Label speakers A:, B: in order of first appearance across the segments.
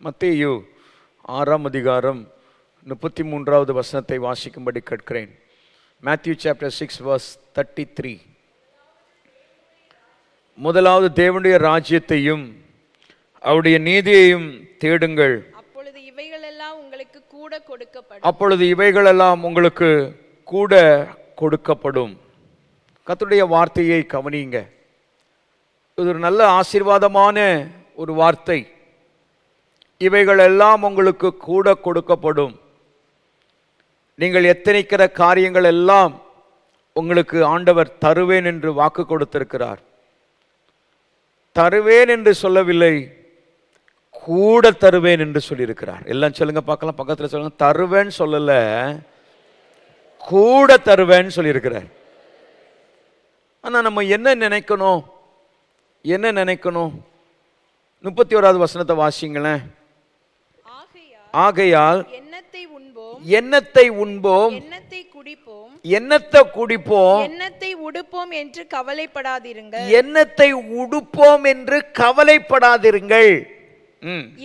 A: மத்தேயு 6ஆம் அதிகாரம் 33வது வசனத்தை வாசிக்கும்படி கேட்கிறேன். Matthew chapter 6 verse 33. முதலாவது தேவனுடைய ராஜ்யத்தையும் அவருடைய நீதியையும் தேடுங்கள்,
B: அப்பொழுது இவைகளெல்லாம் உங்களுக்கு கூட கொடுக்கப்படும். கர்த்தருடைய வார்த்தையை கவனியுங்க. இது ஒரு நல்ல ஆசீர்வாதமான ஒரு வார்த்தை. இவைகள் எல்லாம் உங்களுக்கு கூட கொடுக்கப்படும். நீங்கள் எத்தனைக்கிற காரியங்கள் எல்லாம் உங்களுக்கு ஆண்டவர் தருவேன் என்று வாக்கு கொடுத்திருக்கிறார். தருவேன் என்று சொல்லவில்லை, கூட தருவேன் என்று சொல்லியிருக்கிறார். எல்லாம் சொல்லுங்க பார்க்கலாம், பக்கத்தில் சொல்லுங்க. தருவேன் சொல்லல, கூட தருவேன்னு சொல்லியிருக்கிறார். ஆனால் நம்ம என்ன நினைக்கணும்? 31வது வசனத்தை வாசிங்களேன். ஆகையால் எண்ணத்தை உண்போம், எண்ணத்தை குடிப்போம், எண்ணத்தை உடுப்போம் என்று கவலைப்படாதிருங்கள். எண்ணத்தை உடுப்போம் என்று கவலைப்படாதிருங்கள்.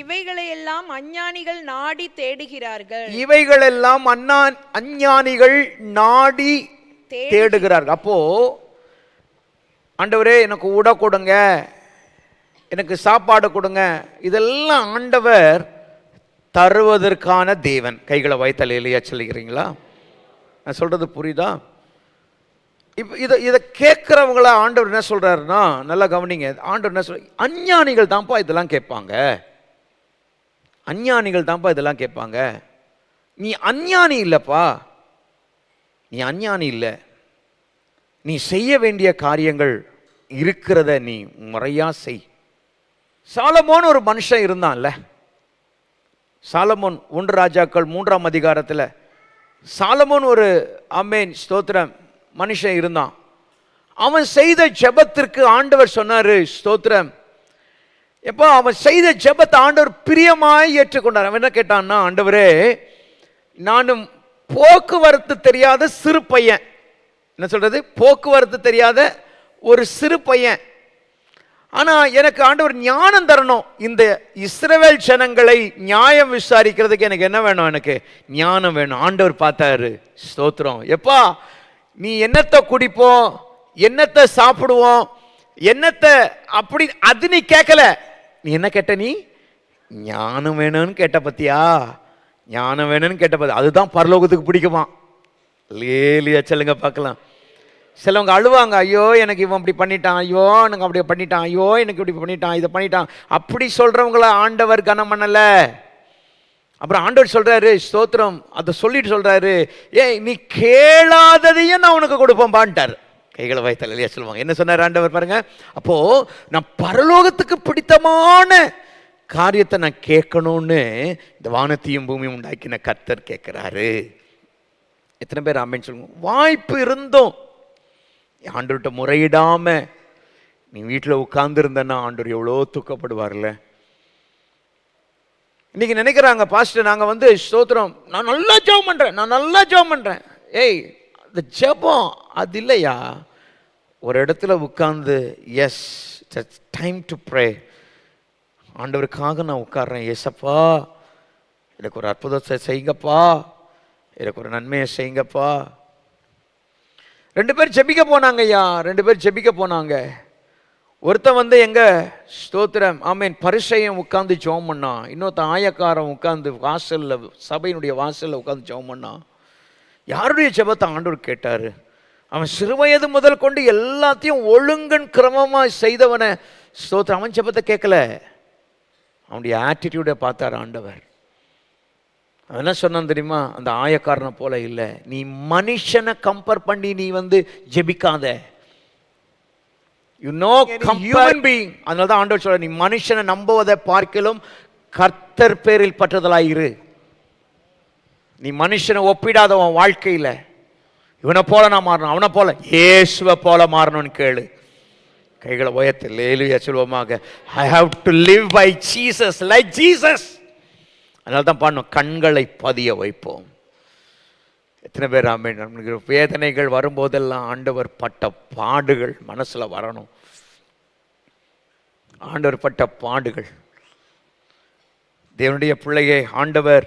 B: இவைகளையெல்லாம் அஞ்ஞானிகள் நாடி தேடுகிறார்கள். இவைகளெல்லாம் அஞ்ஞானிகள் நாடி தேடுகிறார்கள். அப்போ ஆண்டவரே எனக்கு உட கொடுங்க, எனக்கு சாப்பாடு கொடுங்க, இதெல்லாம் ஆண்டவர் தருவதற்கான தேவன். கைகளை வைத்தலையிலேயே சொல்லிக்கிறீங்களா? நான் சொல்றது புரியுதா? இப்போ இதை கேட்குறவங்கள ஆண்டவர் என்ன சொல்றாருன்னா, நல்லா கவனிங்க. ஆண்டவர் என்ன சொல்ற, அஞ்ஞானிகள் தான்ப்பா இதெல்லாம் கேட்பாங்க. அஞ்ஞானிகள் தான்ப்பா இதெல்லாம் கேட்பாங்க. நீ அஞ்ஞானி இல்லைப்பா, நீ அஞ்ஞானி இல்லை. நீ செய்ய வேண்டிய காரியங்கள் இருக்கிறத நீ முறையா செய். சாலமோன் ஒரு மனுஷன் இருந்தான்ல. சாலமோன் 1 ராஜாக்கள் 3ஆம் அதிகாரத்தில் சாலமோன் ஒரு ஸ்தோத்திரம் மனுஷன் இருந்தான். அவன் செய்த ஜெபத்திற்கு ஆண்டவர் சொன்னாரு, ஸ்தோத்திரம். எப்போ அவன் செய்த ஜெபத்தை ஆண்டவர் பிரியமாய் ஏற்றுக்கொண்டார். அவன் என்ன கேட்டான்னா, ஆண்டவரே நானும் போக்குவரத்து தெரியாத சிறு பையன், என்ன சொல்றது, போக்குவரத்து தெரியாத ஒரு சிறு பையன், ஆனா எனக்கு ஆண்டவர் ஞானம் தரணும். இந்த இஸ்ரவேல் ஜனங்களை நியாயம் விசாரிக்கிறதுக்கு எனக்கு என்ன வேணும்? எனக்கு ஞானம் வேணும். ஆண்டவர் பார்த்தாரு, ஸ்தோத்திரம். எப்பா நீ என்னத்தை குடிப்போம், என்னத்தை சாப்பிடுவோம், என்னத்தை அப்படி அது நீ கேட்கல. நீ என்ன கேட்ட? நீ ஞானம் வேணும்னு கேட்ட. பத்தியா? ஞானம் வேணும்னு கேட்ட பத்தி அதுதான் பரலோகத்துக்கு பிடிக்குமா? லேலியா சொல்லுங்க பார்க்கலாம். சிலவங்க அழுவாங்க, ஐயோ எனக்கு இவன் அப்படி பண்ணிட்டான், ஐயோ எனக்கு அப்படி பண்ணிட்டான், ஐயோ எனக்கு இப்படி பண்ணிட்டான், இதை பண்ணிட்டான். அப்படி சொல்றவங்கள ஆண்டவர் கனம் பண்ணல. அப்புறம் ஆண்டவர் சொல்றாரு, ஸ்தோத்திரம், அதை சொல்லிட்டு சொல்றாரு, நீ கேளாததையும் நான் உனக்கு கொடுப்பேன்பான்ட்டார். கைகளை வைத்தலையா சொல்லுவாங்க. என்ன சொன்னார் ஆண்டவர் பாருங்க. அப்போ நான் பரலோகத்துக்கு பிடித்தமான காரியத்தை நான் கேட்கணும்னு இந்த வானத்தையும் பூமியும் உண்டாக்கின கர்த்தர் கேட்கிறாரு. எத்தனை பேர் ஆமென் சொல்லுங்க? வாய்ப்பு இருந்தும் ஆண்டவர்கிட்ட முறையிடாம நீ வீட்டில் உட்கார்ந்து இருந்தன்னா ஆண்டவர் எவ்வளோ துக்கப்படுவார்ல. இன்னைக்கு நினைக்கிறாங்க, பாஸ்டர் நாங்கள் ஸ்தோத்திரம் நான் நல்லா ஜெபம் பண்றேன். அந்த ஜெபம் அது இல்லையா? ஒரு இடத்துல உட்கார்ந்து, எஸ் டைம் டு ப்ரே, ஆண்டவருக்காக நான் உட்கார்றேன். ஏசப்பா எனக்கு ஒரு அற்புதத்தை செய்யுங்கப்பா, எனக்கு ஒரு நன்மையை செய்யுங்கப்பா. 2 பேர் ஜெபிக்க போனாங்க ஐயா, 2 பேர் ஜெபிக்க போனாங்க. ஒருத்தன் எங்க ஸ்தோத்திரம் பரிசையும் உட்கார்ந்து ஜெபம் பண்ணான். இன்னொருத்தன் ஆயக்காரன் உட்கார்ந்து வாசல்ல, சபையினுடைய வாசல்ல உட்கார்ந்து ஜெபம் பண்ணான். யாருடைய ஜெபத்தை ஆண்டவர் கேட்டாரு? அவன் சிறுவயது முதல் கொண்டு எல்லாத்தையும் ஒழுங்கன் கிரமமா செய்தவனை ஸ்தோத்திரம், அவன் ஜெபத்தை கேட்கல, அவனுடைய ஆட்டிடியூடை பார்த்தார் ஆண்டவர். அவன் என்ன சொன்னான் தெரியுமா? அந்த ஆயக்காரனை போல இல்லை, நீ மனுஷனை கம்பேர் பண்ணி நீ ஜெபிக்காத. You know human being. அதனால தான் ஆண்டவர் சொல்றார், நீ மனுஷனை நம்புவதை பார்க்கலும் கர்த்தர் பேரில் பற்றுதலாயிரு. நீ மனுஷனை ஒப்பிடாத உன் வாழ்க்கையில. இவனை போல நான் மாறணும், அவனை போல, இயேசுவை போல மாறணும்னு கேளு. கைகளை உயர்த்தி ஹல்லேலூயா சொல்வோமாக. I have to live by Jesus, like Jesus. அதனால தான் பாடணும், கண்களை பதிய வைப்போம். எத்தனை பேர் ஆமென். நமக்கு வேதனைகள் வரும்போதெல்லாம் ஆண்டவர் பட்ட பாடுகள் மனசுல வரணும். ஆண்டவர் பட்ட பாடுகள். தேவனுடைய பிள்ளையே, ஆண்டவர்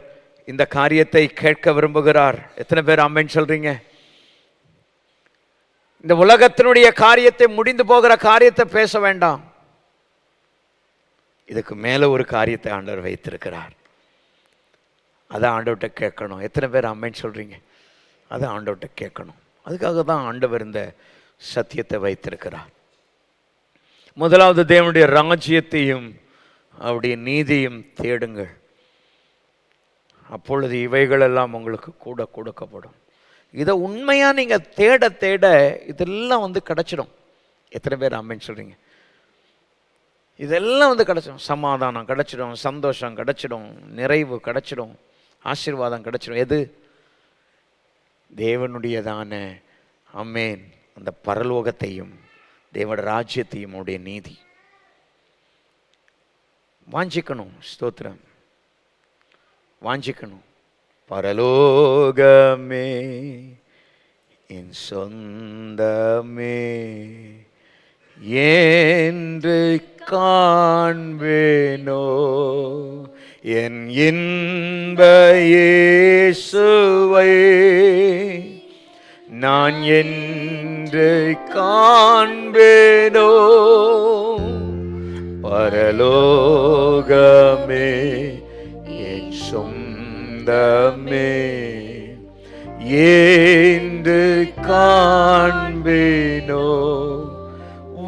B: இந்த காரியத்தை கேட்க விரும்புகிறார். எத்தனை பேர் ஆமென் சொல்றீங்க? இந்த உலகத்தினுடைய காரியத்தை, முடிந்து போகிற காரியத்தை பேச வேண்டாம். இதுக்கு மேல ஒரு காரியத்தை ஆண்டவர் வைத்திருக்கிறார். அதை ஆண்டவர்கிட்ட கேட்கணும். எத்தனை பேர் ஆமென் சொல்றீங்க? அதை ஆண்டவர்கிட்ட கேட்கணும். அதுக்காக தான் ஆண்டவர் இந்த சத்தியத்தை வைத்திருக்கிறார். முதலாவது, தேவனுடைய ராஜ்யத்தையும் அவருடைய நீதியும் தேடுங்கள், அப்பொழுது இவைகளெல்லாம் உங்களுக்கு கூட கொடுக்கப்படும். இதை உண்மையா நீங்க தேட தேட இதெல்லாம் கிடைச்சிடும். எத்தனை பேர் ஆமென் சொல்றீங்க? இதெல்லாம் கிடைச்சிடும். சமாதானம் கிடைச்சிடும், சந்தோஷம் கிடைச்சிடும், நிறைவு கிடைச்சிடும், ஆசீர்வாதம் கிடைச்சிடும். எது? தேவனுடையதான ஆமென் அந்த பரலோகத்தையும் தேவனுடைய ராஜ்யத்தையும் அவருடைய நீதி வாஞ்சிக்கணும். ஸ்தோத்திரம், வாஞ்சிக்கணும். பரலோகமே என் சொந்தமே என்று காண்பேனோ என் இன்ப இயேசுவை நான் என்று காண்பேனோ. பரலோகமே என் சொந்தமே என்று காண்பேனோ.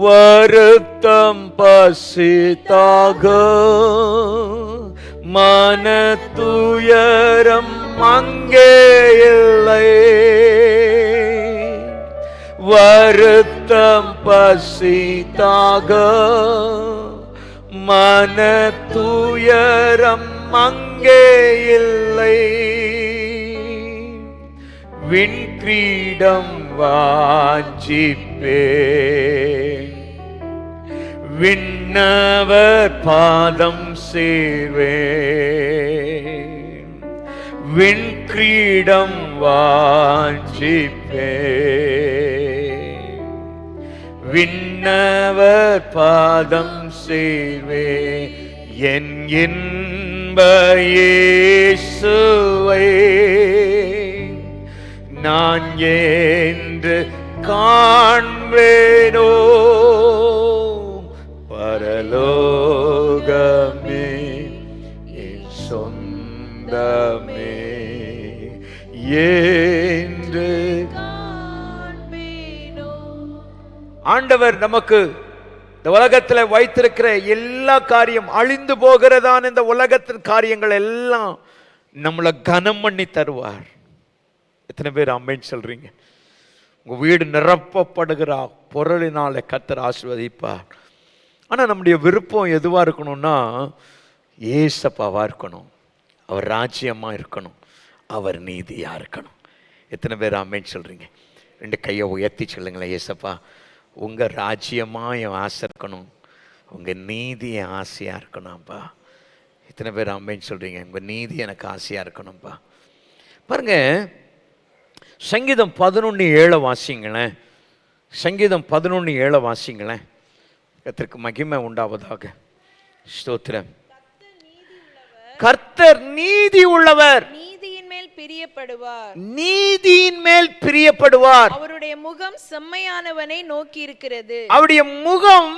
B: வருத்தம் பசிதாக மன துயரம் அங்கே இல்லை. வருத்தம் பசிதாக மன துயரம் அங்கே இல்லை. விண்கிரீடம் வாஞ்சிப்பேன், விண்ணவர் பாதம் சேர்வேன். விண்கிரீடம் வாஞ்சிப்பேன், விண்ணவர் பாதம் சேர்வேன். என் இன்ப இயேசுவை நான் என்று காண்பேனோ. பரலோகமே என் சொந்தமே என்று ஆண்டவர் நமக்கு இந்த உலகத்தில் வைத்திருக்கிற எல்லா காரியம், அழிந்து போகிறதான இந்த உலகத்தின் காரியங்கள் எல்லாம் நம்மளை கனம் பண்ணி தருவார். எத்தனை பேர் ஆமென் சொல்றீங்க? உங்க வீடு நிரப்பப்படுகிற பொருளினால கர்த்தர் ஆசீர்வதிப்பார். ஆனால் நம்முடைய விருப்பம் எதுவா இருக்கணும்னா, ஏசப்பாவா இருக்கணும், அவர் ராஜ்யமா இருக்கணும், அவர் நீதியா இருக்கணும். எத்தனை பேர் ஆமென் சொல்றீங்க? ரெண்டு கையை உயர்த்தி சொல்லுங்களேன். ஏசப்பா, உங்க ராஜ்யமா என் ஆசை இருக்கணும், உங்க நீதி என் ஆசையா இருக்கணும்ப்பா. எத்தனை பேர் ஆமென் சொல்றீங்க? உங்க நீதி எனக்கு ஆசையா இருக்கணும்ப்பா. பாருங்க, சங்கீதம் 11:7 வாசிங்களேன். சங்கீதம் 11:7 வாசிங்களேன். கர்த்தருக்கு மகிமை உண்டாவதாக. ஸ்தோத்திரம். கர்த்தர் நீதி உள்ளவர்,
C: நீதியின் மேல் பிரியப்படுவார்,
B: நீதியின் மேல் பிரியப்படுவார்.
C: அவருடைய முகம் செம்மையானவனை நோக்கி இருக்கிறது,
B: அவருடைய முகம்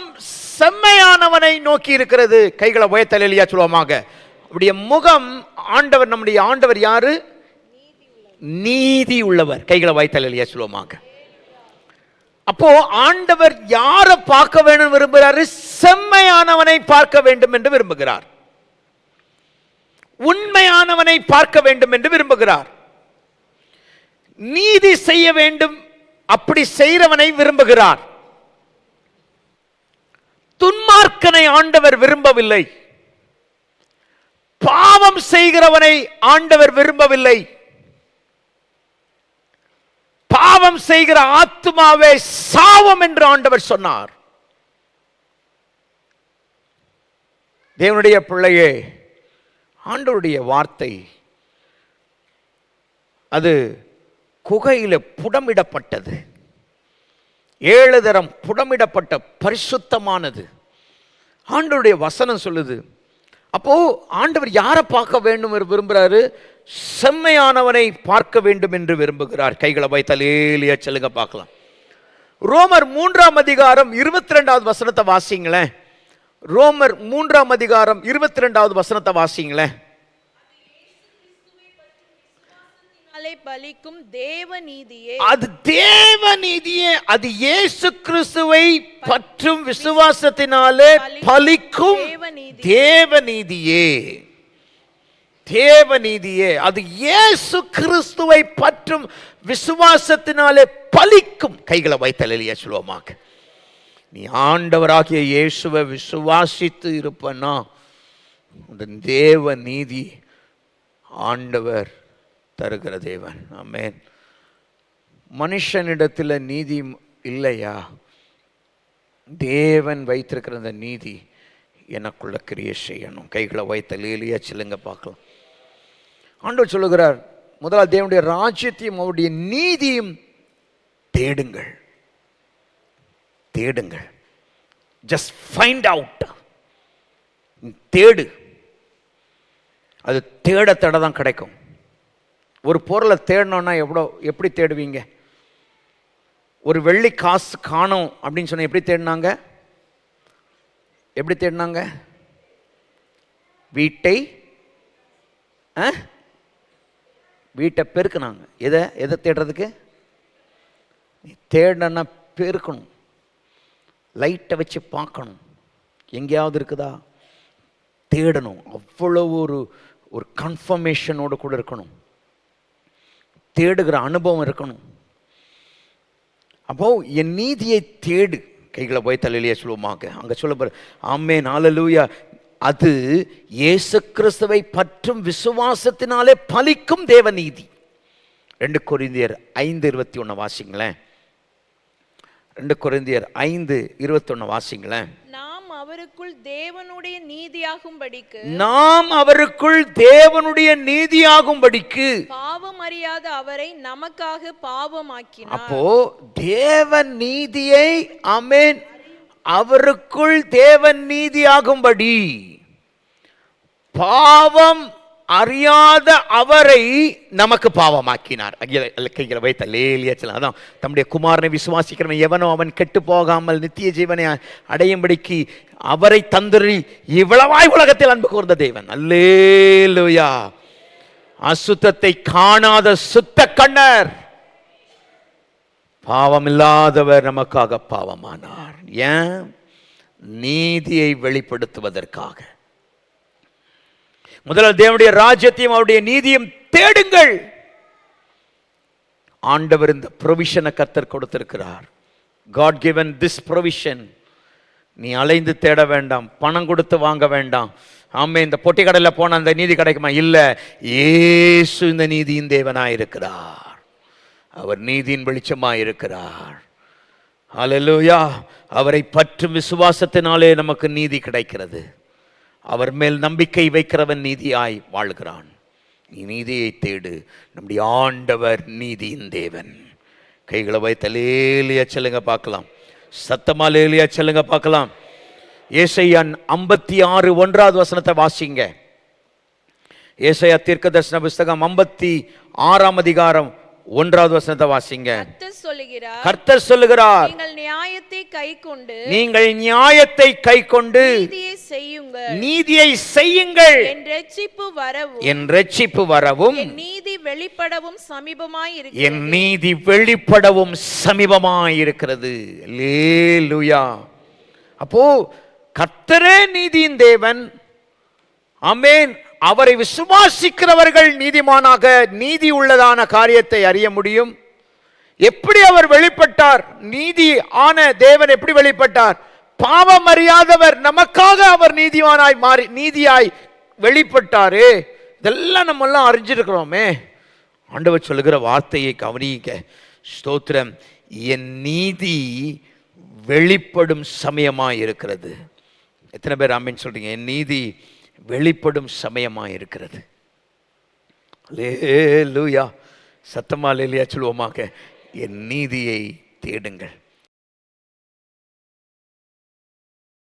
B: செம்மையானவனை நோக்கி இருக்கிறது. கைகளை உயர்த்தி அல்லேலூயா சொல்லுவோமாக. அவருடைய முகம், ஆண்டவர், நம்முடைய ஆண்டவர் யாரு? நீதி உள்ளவர். கைகளை உயர்த்தி அல்லேலூயா சொல்லுவோமாக. அப்போ ஆண்டவர் யாரை பார்க்க வேண்டும் விரும்புகிறார்? செம்மையானவனை பார்க்க வேண்டும் என்று விரும்புகிறார், உண்மையானவனை பார்க்க வேண்டும் என்று விரும்புகிறார், நீதி செய்ய வேண்டும் அப்படி செய்கிறவனை விரும்புகிறார். துன்மார்க்கனை ஆண்டவர் விரும்பவில்லை, பாவம் செய்கிறவனை ஆண்டவர் விரும்பவில்லை. பாவம் செய்கிற ஆத்துமாவே சாவம் என்று ஆண்டவர் சொன்னார். தேவனுடைய பிள்ளையே, ஆண்டவருடைய வார்த்தை அது குகையில புடமிடப்பட்டது, 7 தரம் புடமிடப்பட்ட பரிசுத்தமானது. ஆண்டவருடைய வசனம் சொல்லுது, அப்போ ஆண்டவர் யாரை பார்க்க வேண்டும் என்று விரும்புகிறாரு? செம்மையானவனை பார்க்க வேண்டும் என்று விரும்புகிறார். கைகளை வைத்தால் ஏலியா சொல்லுங்க பார்க்கலாம். ரோமர் 3ஆம் அதிகாரம் 22வது வசனத்தை வாசிங்களேன். ரோமர் 3ஆம் அதிகாரம் 22வது வசனத்தை வாசிங்களேன்.
C: பலிக்கும் தேவ நீதியே,
B: அது தேவ நீதியே, அது இயேசு கிறிஸ்துவை பற்றும் விசுவாசத்தினாலே பலிக்கும் தேவ நீதியே. தேவ நீதியே, அது இயேசு கிறிஸ்துவை பற்றும் விசுவாசத்தினாலே பலிக்கும். கைகளை வைத்தல் எலியா சொல்லுவோமாக. நீ ஆண்டவராகிய இயேசுவை விசுவாசித்து இருப்பனா தேவ நீதி ஆண்டவர் தருகிற தேவன். ஆமென். மனுஷனிடத்தில் நீதி இல்லையா? தேவன் வைத்திருக்கிற அந்த நீதி எனக்குள்ள கிரியை செய்யணும். கைகளை வைத்தல் எலியா சொல்லுங்க பார்க்கலாம். ஆண்டவர் சொல்லுகிறார், முதலாவது தேவனுடைய ராஜ்யத்தையும் அவருடைய நீதியும் தேடுங்கள். தேடுங்கள். Just find out. தேடு. அது தேட தேட தான் கிடைக்கும். ஒரு பொருளை தேடணும்னா எப்படி தேடுவீங்க? ஒரு வெள்ளி காசு காணும் அப்படின்னு சொன்ன எப்படி தேடினாங்க? எப்படி தேடினாங்க? வீட்டை பெருக்குனாங்க. எதை தேடுறதுக்கு? தேடனா பெருக்கணும். லைட்டை வச்சு பார்க்கணும், எங்கேயாவது இருக்குதா தேடணும். அவ்வளவு ஒரு கன்ஃபர்மேஷனோடு கூட இருக்கணும். தேடுகிற அனுபவம் இருக்கணும். அப்போ என் நீதியை தேடு. கைகளை போய் தலையிலேயே சொல்லுவோமாக. அங்கே சொல்ல ஆமென் ஹல்லேலூயா. அது இயேசு கிறிஸ்துவை பற்றும் விசுவாசத்தினாலே பலிக்கும் தேவ நீதி. 2 கொரிந்தியர் 5:21 வாசிங்களேன். 2 கொரிந்தியர் 5:21 வாசிங்களேன்.
C: நாம் அவருக்குள் தேவனுடைய நீதியாகும்படிக்கு,
B: நாம் அவருக்குள் தேவனுடைய நீதியாகும்படிக்கு
C: பாவம் அறியாத அவரை நமக்காக பாவமாக்கினார்.
B: அப்போ தேவன் நீதியை, ஆமென், அவருக்குள் தேவன் நீதியாகும்படி பாவம் அறியாத அவரை நமக்கு பாவமாக்கினார். கைகளை வைத்த லேலியாச்சல். அதான் தம்முடைய குமாரனை விசுவாசிக்கிறவன் எவனோ அவன் கெட்டு போகாமல் நித்திய ஜீவனை அடையும்படிக்கு அவரை தந்தறி இவ்வளவாய் உலகத்தில் அன்பு கூர்ந்த தேவன். அல்லேலூயா. அசுத்தத்தை காணாத சுத்த கண்ணர், பாவமில்லாதவர் நமக்காக பாவமானார். ஏன்? நீதியை வெளிப்படுத்துவதற்காக. முதல்ல தேவனுடைய ராஜ்யத்தையும் அவருடைய நீதியும் தேடுங்கள். ஆண்டவர் இந்த ப்ரொவிஷனை கர்த்தர் கொடுத்திருக்கிறார். God given this provision. நீ அலைந்து தேட வேண்டாம், பணம் கொடுத்து வாங்க வேண்டாம். ஆமே, இந்த பொட்டி கடையில் போன அந்த நீதி கிடைக்குமா? இல்லை. இயேசு இந்த நீதியின் தேவனாய் இருக்கிறார். அவர் நீதியின் வெளிச்சமாய் இருக்கிறார். ஹல்லேலூயா. அவரை பற்றும் விசுவாசத்தினாலே நமக்கு நீதி கிடைக்கிறது. அவர் மேல் நம்பிக்கை வைக்கிறவன் நீதியாய் வாழ்கிறான். நீ நீதியை தேடு. நம்முடைய ஆண்டவர் நீதியின் தேவன். கைகளை வைத்த லேலியா சொல்லுங்க பார்க்கலாம். சத்தமா லேலியா சொல்லுங்க பார்க்கலாம். ஏசாயா 56:1 வசனத்தை வாசிங்க. ஏசாயா தீர்க்கதரிசன புத்தகம் 56ஆம் அதிகாரம் 1வது வசனத்தை வாசிங்க. கர்த்தர் சொல்லுகிறார்,
C: நீங்கள் நியாயத்தை கைக்கொண்டு,
B: நீங்கள் நியாயத்தை கைக்கொண்டு
C: நீதியை செய்யுங்கள்,
B: நீதியை செய்யுங்கள்,
C: என் இரட்சிப்பு வரவும்,
B: என் இரட்சிப்பு வரவும்,
C: என் நீதி வெளிப்படவும் சமீபமாய் இருக்கிறது.
B: என் நீதி வெளிப்படவும் சமீபமாய் இருக்கிறது. அல்லேலூயா. அப்போ கர்த்தரே நீதியின் தேவன். ஆமென். அவரை விசுவாசிக்கிறவர்கள் நீதிமானாக, நீதி உள்ளதான காரியத்தை அறிய முடியும். எப்படி அவர் வெளிப்பட்டார்? நீதி ஆன தேவன் எப்படி வெளிப்பட்டார்? பாவம் அறியாதவர் நமக்காக அவர் நீதிமானாய் மாறி நீதியாய் வெளிப்பட்டாரு. இதெல்லாம் நம்ம எல்லாம் அறிஞ்சிருக்கிறோமே. ஆண்டவர் சொல்லுகிற வார்த்தையை கவனிக்க. ஸ்தோத்திரம். என் நீதி வெளிப்படும் சமயமாய் இருக்கிறது. எத்தனை பேர் ஆமென் சொல்றீங்க? என் நீதி வெளிப்படும் சமயமாக இருக்கிறது. அல்லேலூயா. சத்தமா அல்லேலூயா சொல்லுவோமாக. என் நீதியை தேடுங்கள்.